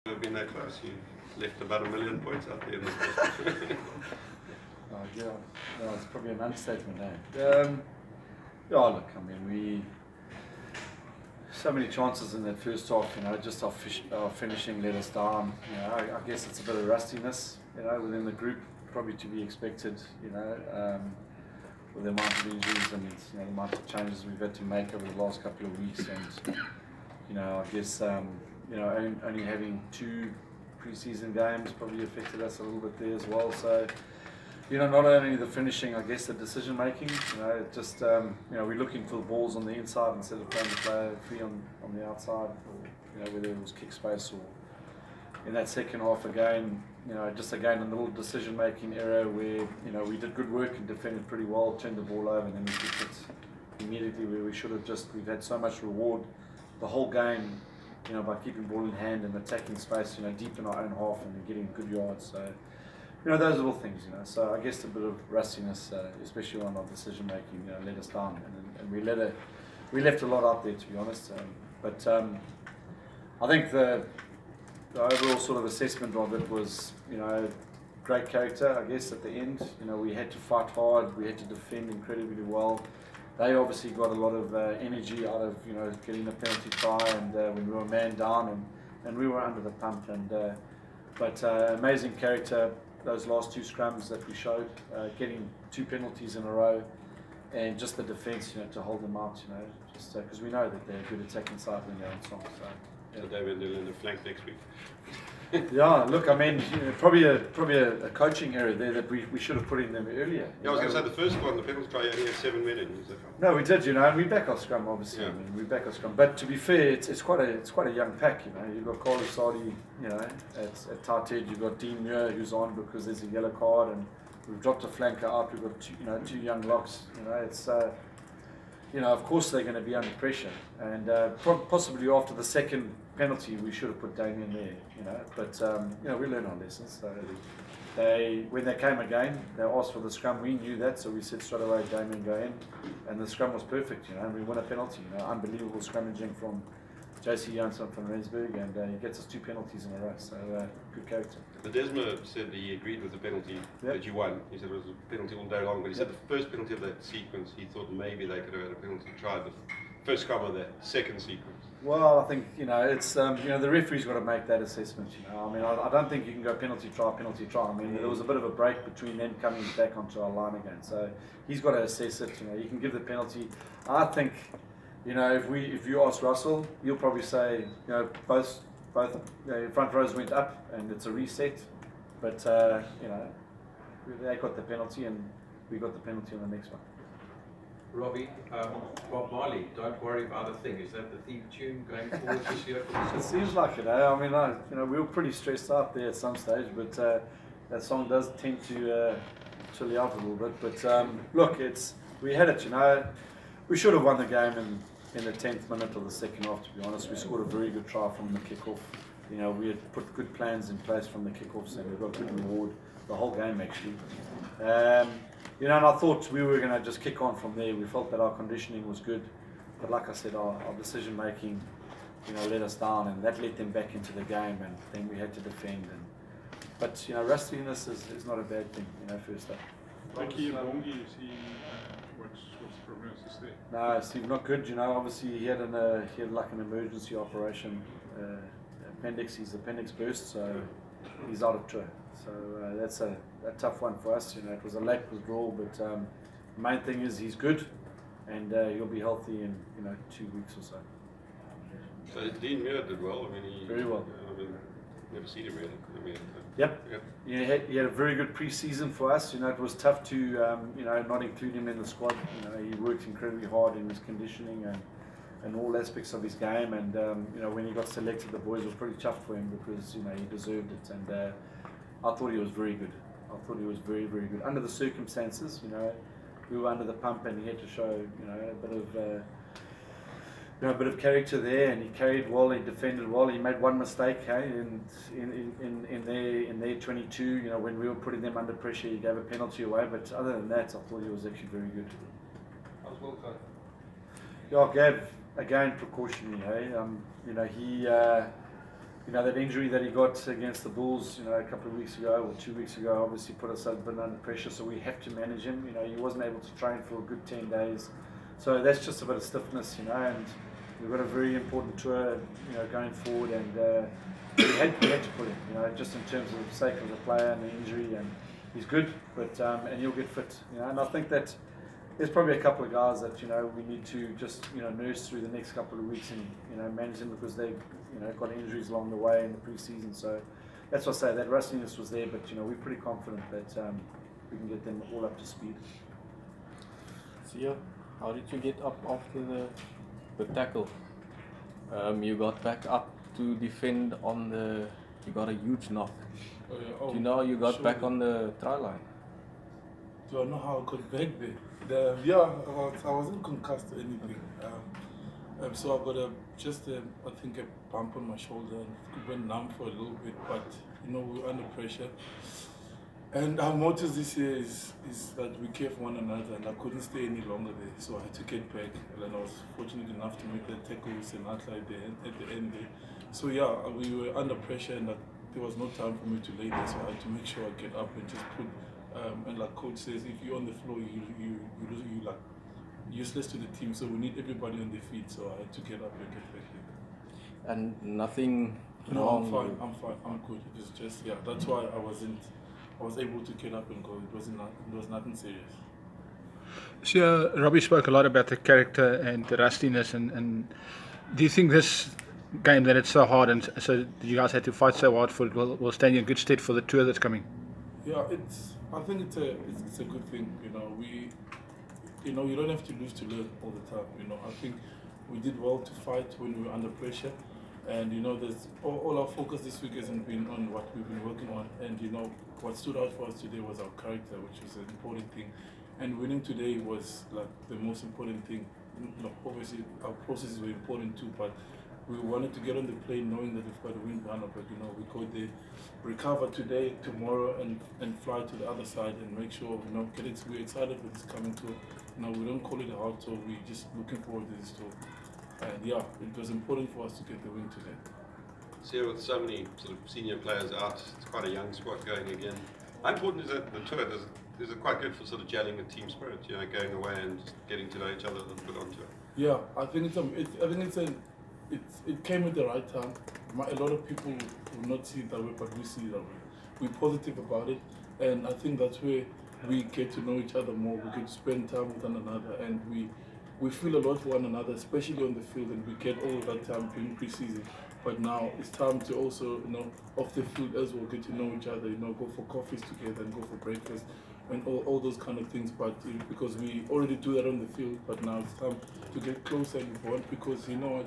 Have been that close. You left about 1 million points out there in the first. Yeah, no, it's probably an understatement, eh? Yeah, look, I mean, we so many chances in that first half, just our finishing let us down. I guess it's a bit of rustiness, within the group, probably to be expected, with the amount of injuries and the amount of changes we've had to make over the last couple of weeks, and I guess only having 2 pre-season games probably affected us a little bit there as well. So, not only the finishing, I guess the decision making. We're looking for the balls on the inside instead of playing the player free on the outside, or whether it was kick space or in that second half again. Just again a little decision making error where we did good work and defended pretty well, turned the ball over, and then we kicked it immediately where we should have we've had so much reward the whole game, by keeping ball in hand and attacking space, deep in our own half and getting good yards. So, those little things, So I guess a bit of rustiness, especially on our decision making, let us down, and we left a lot out there, to be honest. But I think the overall sort of assessment of it was, great character, I guess, at the end. We had to fight hard, we had to defend incredibly well. They obviously got a lot of energy out of getting a penalty try, and when we were man down, and we were under the pump. But amazing character. Those last 2 scrums that we showed, getting 2 penalties in a row, and just the defence, to hold them out, just because we know that they're a good attacking side when they're on song. So David Newlands the flank next week. Yeah, look, I mean, probably a coaching error there that we should have put in them earlier. Yeah, I was going to say the first one, the penalty try, you only had 7 men in. No, we did, and we back our scrum, obviously. Yeah. I mean, we back our scrum. But to be fair, it's quite a young pack. You've got Carlos Sardi, at tight head. You've got Dean Muir, who's on because there's a yellow card, and we've dropped a flanker out. We've got 2 young locks. It's of course they're going to be under pressure, and possibly after the second penalty we should have put Damien there, but we learn our lessons. So when they came again, they asked for the scrum. We knew that, so we said straight away, Damien, go in, and the scrum was perfect, and we won a penalty. Unbelievable scrummaging from JC Janssen from Rensburg, and he gets us 2 penalties in a row. So good character. But Desma said he agreed with the penalty that you won. He said it was a penalty all day long, but he said the first penalty of that sequence, he thought maybe they could have had a penalty try the first scrum of the second sequence. Well, I think it's the referee's got to make that assessment. I mean, I don't think you can go penalty try. I mean, there was a bit of a break between them coming back onto our line again, so he's got to assess it. You can give the penalty. I think, if you ask Russell, he'll probably say, both front rows went up and it's a reset, but they got the penalty and we got the penalty on the next one. Robbie, Bob Marley, don't worry about a thing. Is that the theme tune going forward this year? It seems like it. I mean, we were pretty stressed out there at some stage, but that song does tend to chill you out a little bit. But look, we had it. We should have won the game in the 10th minute of the second half. To be honest, we scored a very good try from the kickoff. We had put good plans in place from the kickoffs, and we got good reward the whole game actually. And I thought we were going to just kick on from there. We felt that our conditioning was good, but like I said, our decision making, let us down, and that let them back into the game, and then we had to defend. But rustiness is not a bad thing. First up. Ricky Bongi, what's the prognosis there? No, Steve, not good. Obviously he had like an emergency operation. His appendix burst, so he's out of tour. So that's a tough one for us. It was a late withdrawal, but the main thing is he's good, and he'll be healthy in 2 weeks or so. So Dean Muir did well. I mean, very well. Never seen him really. Yep. He had a very good pre-season for us. It was tough to not include him in the squad. He worked incredibly hard in his conditioning and all aspects of his game. And when he got selected, the boys were pretty chuffed for him because he deserved it. And I thought he was very good. I thought he was very, very good under the circumstances. We were under the pump, and he had to show a bit of character there, and he carried well, he defended well. He made one mistake, in their 22. When we were putting them under pressure, he gave a penalty away. But other than that, I thought he was actually very good. How's Wilco? Yeah, I gave again precautionary. He you know, that injury that he got against the Bulls, you know, a couple of weeks ago or 2 weeks ago, obviously put us a bit under pressure. So we have to manage him. You know, he wasn't able to train for a good 10 days. So that's just a bit of stiffness, you know, and we've got a very important tour, you know, going forward, and we had to put him, you know, just in terms of the sake of the player and the injury, and he's good, but and he'll get fit, you know, and I think that there's probably a couple of guys that, you know, we need to just, you know, nurse through the next couple of weeks and, you know, manage them, because they've, you know, got injuries along the way in the pre-season. So that's what I say, that rustiness was there, but, you know, we're pretty confident that we can get them all up to speed. Sia, how did you get up after the tackle? You got back up to defend on the, you got a huge knock. Oh, yeah. Do you know you got sure. back on the try line? Do I know how I got back there? I wasn't concussed or anything. So I got I think a bump on my shoulder and it went numb for a little bit, but you know, we were under pressure. And our motto this year is that we care for one another, and I couldn't stay any longer there, so I had to get back. And I was fortunate enough to make that tackle with an outlier there at the end there. So yeah, we were under pressure, and there was no time for me to lay there, so I had to make sure I get up and just put. And like coach says, if you're on the floor, you like useless to the team. So we need everybody on their feet. So I had to get up and get back there. And nothing No, wrong? I'm fine. I'm good. It was just that's why I was able to get up and go. It was nothing serious. So Robbie spoke a lot about the character and the rustiness, and do you think this game that it's so hard and so you guys had to fight so hard for it will stand you in good stead for the tour that's coming? Yeah, I think it's a good thing. You know, you don't have to lose to learn all the time. You know, I think we did well to fight when we were under pressure, and you know, there's all our focus this week hasn't been on what we've been working on, and you know, what stood out for us today was our character, which was an important thing, and winning today was like the most important thing. You know, obviously our processes were important too, but we wanted to get on the plane knowing that we've got to win Ghana, but you know, we go there, recover today, tomorrow, and fly to the other side and make sure, you know, we're excited for this coming tour. You know, we don't call it a hard tour, we're just looking forward to this tour. And yeah, it was important for us to get the win today. So with so many sort of senior players out, it's quite a young squad going again. How important is that the tour? Is it quite good for sort of gelling a team spirit, you know, going away and just getting to know each other a little bit on tour? Yeah, I think it came at the right time. A lot of people will not see it that way, but we see it that way. We're positive about it, and I think that's where we get to know each other more. We get to spend time with one another, and we feel a lot for one another, especially on the field, and we get all of that time during pre-season. But now it's time to also, you know, off the field as well, get to know each other, you know, go for coffees together and go for breakfast and all those kind of things. But because we already do that on the field, but now it's time to get closer and bond, because you know what,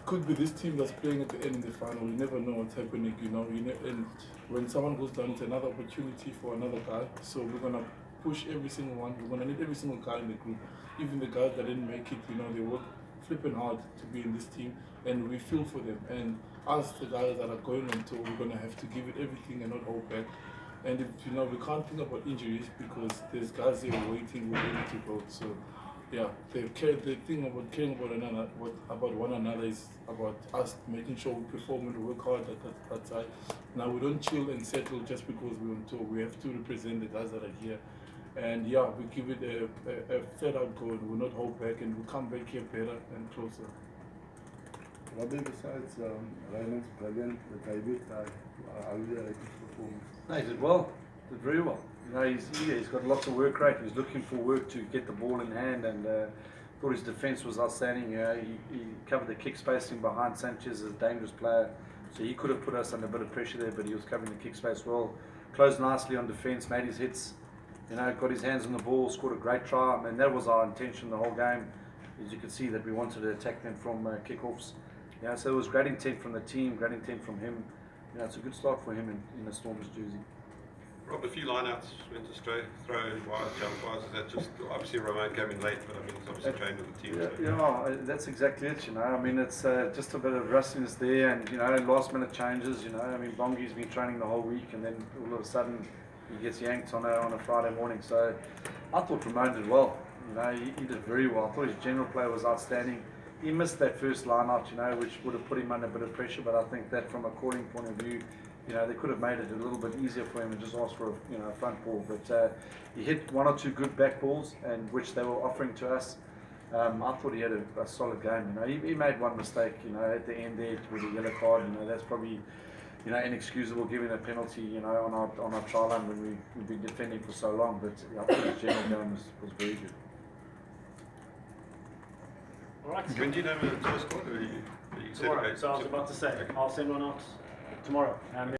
could be this team that's playing at the end in the final. You never know what's happening, you know, and when someone goes down, it's another opportunity for another guy. So we're gonna push every single one. We're gonna need every single guy in the group, even the guys that didn't make it. You know, they work flipping hard to be in this team, and we feel for them. And us, the guys that are going on tour, we're gonna have to give it everything and not hold back. And if, you know, we can't think about injuries, because there's guys there waiting, we're ready to go. So yeah, the thing about caring about one another is about us making sure we perform and work hard at that side. Now we don't chill and settle just because we're on tour. We have to represent the guys that are here. And yeah, we give it a flat out go, and we'll not hold back, and we'll come back here better and closer. Robbie, besides Raymond's brilliant, the David, how do you like his performance? No, he did well, did very well. You know, he's eager, he's got lots of work rate, he's looking for work to get the ball in hand, and thought his defence was outstanding. He covered the kick spacing behind Sanchez, as a dangerous player, so he could have put us under a bit of pressure there, but he was covering the kick space well. Closed nicely on defence, made his hits, you know, got his hands on the ball, scored a great try. I mean, that was our intention the whole game. As you could see, that we wanted to attack them from kickoffs. Yeah, so it was great intent from the team, great intent from him. You know, it's a good start for him in a Stormers jersey. Rob, a few lineouts went astray, throw, wide, jump wise. Is that just, obviously Romain came in late, but I mean, he's obviously trained with the team. Yeah, So. yeah, that's exactly it, you know. I mean, it's just a bit of rustiness there, and, you know, last minute changes, you know. I mean, Bongi's been training the whole week, and then all of a sudden he gets yanked on a Friday morning. So I thought Romain did well. You know, he did very well. I thought his general play was outstanding. he missed that first line out, which would have put him under a bit of pressure. But I think that from a calling point of view, they could have made it a little bit easier for him and just asked for a front ball. But he hit 1 or 2 good back balls, and which they were offering to us. I thought he had a solid game. He made one mistake, at the end there with the yellow card. That's probably inexcusable given a penalty, on our try line when we've been defending for so long. But I thought his general game was very good. All right. When do you know the tour squad? Or are you Tomorrow. So I was about to say, I'll send one out tomorrow.